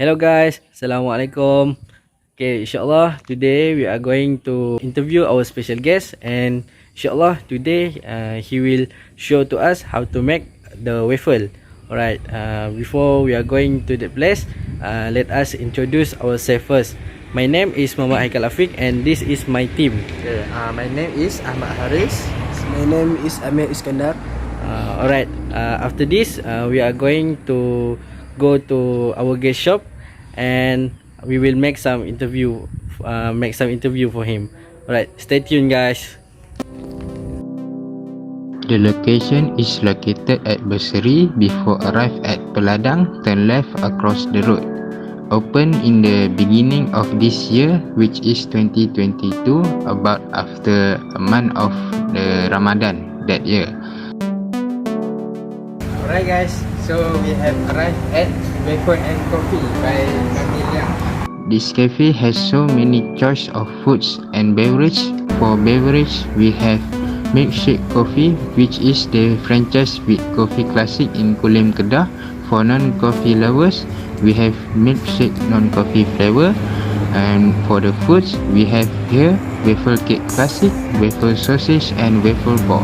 Hello guys, Assalamualaikum. Okay, insyaAllah today we are going to interview our special guest, and insyaAllah today he will show to us how to make the waffle. Alright, before we are going to the place, let us introduce ourselves first. My name is Muhammad Haikal Afiq and this is my team. Okay, my name is Ahmad Haris. My name is Amir Iskandar. Alright, after this we are going to go to our guest shop and we will make some interview for him. Alright, stay tuned guys. The location is located at Beseri. Before arrive at Peladang, turn left across the road. Open in the beginning of this year, which is 2022, about after a month of the Ramadan that year. Alright guys, so we have arrived at Waffle and Coffee by Peladang. This cafe has so many choice of foods and beverage. For beverage, we have milkshake coffee, which is the franchise with coffee classic in Kulim, Kedah. For non-coffee lovers, we have milkshake non-coffee flavor. And for the foods, we have here waffle cake classic, waffle sausage and waffle ball.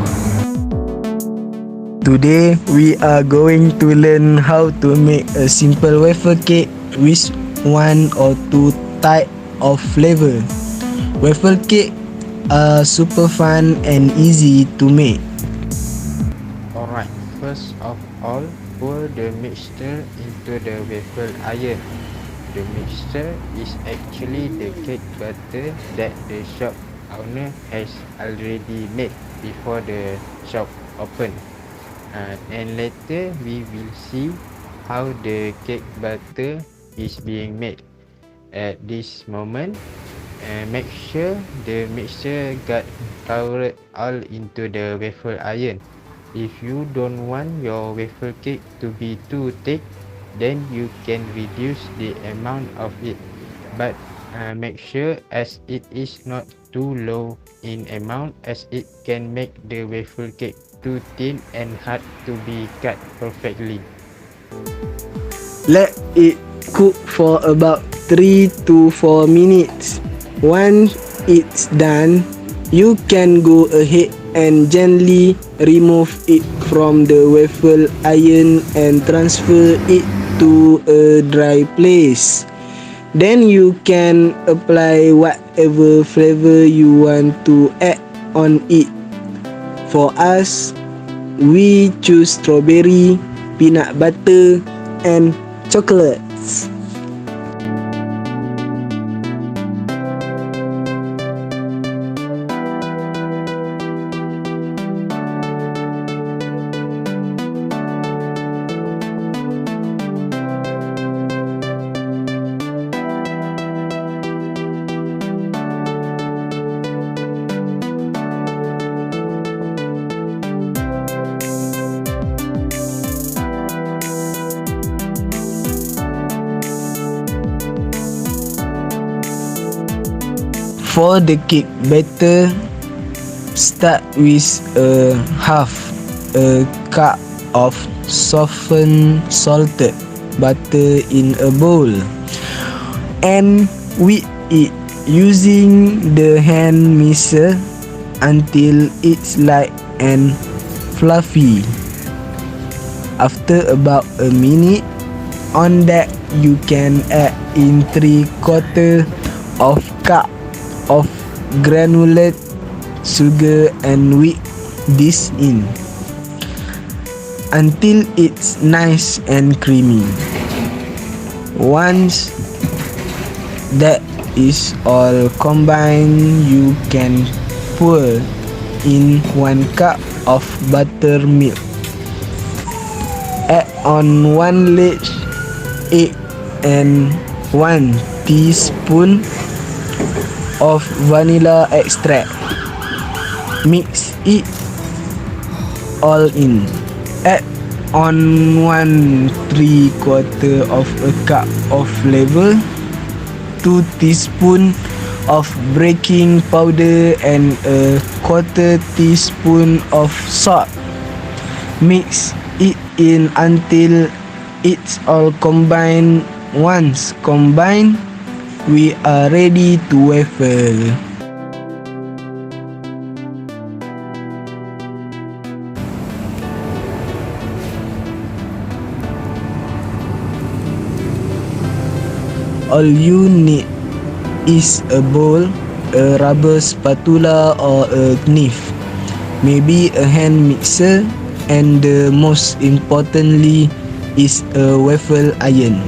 Today we are going to learn how to make a simple waffle cake with one or two type of flavor. Waffle cake are super fun and easy to make. Alright, first of all, pour the mixture into the waffle iron. The mixture is actually the cake batter that the shop owner has already made before the shop open. And later we will see how the cake batter is being made. At this moment, make sure the mixture got covered all into the waffle iron. If you don't want your waffle cake to be too thick, then you can reduce the amount of it, but make sure as it is not too low in amount, as it can make the waffle cake too thin and hard to be cut perfectly. Let it cook for about 3 to 4 minutes. Once it's done, you can go ahead and gently remove it from the waffle iron and transfer it to a dry place. Then you can apply whatever flavor you want to add on it. For us, we choose strawberry, peanut butter and chocolates. For the cake batter, start with half a cup of softened salted butter in a bowl and whip it using the hand mixer until it's light and fluffy. After about a minute, on that you can add in 3/4 of cup of granulated sugar and whip this in until it's nice and creamy. Once that is all combined, you can pour in 1 cup of buttermilk. Add on 1 large egg and 1 teaspoon of vanilla extract. Mix it all in. Add on 1/3 of a cup of flavor, 2 teaspoon of baking powder and a 1/4 teaspoon of salt. Mix it in until it's all combined Once combined, we are ready to waffle. All you need is a bowl, a rubber spatula or a knife, maybe a hand mixer, and most importantly is a waffle iron.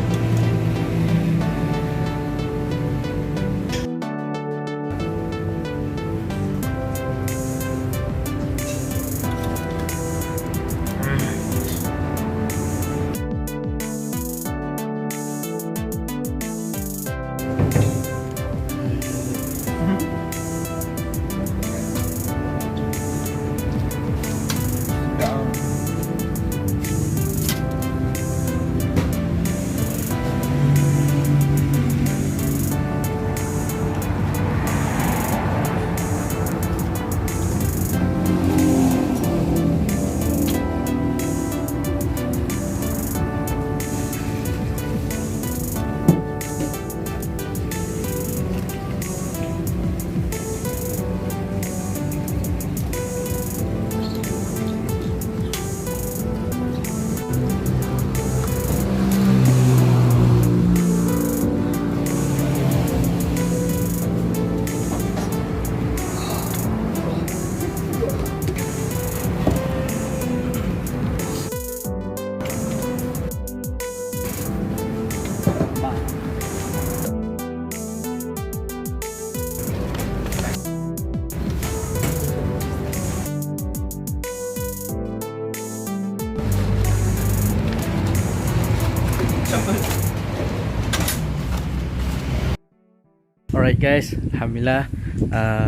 Alright guys, Alhamdulillah,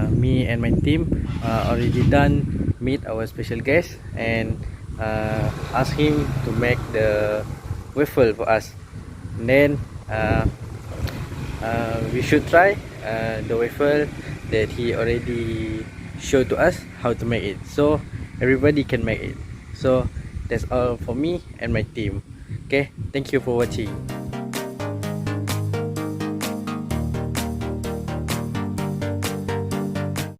me and my team already done meet our special guest and ask him to make the waffle for us. And then we should try the waffle that he already showed to us how to make it, so everybody can make it. So that's all for me and my team. Okay, thank you for watching.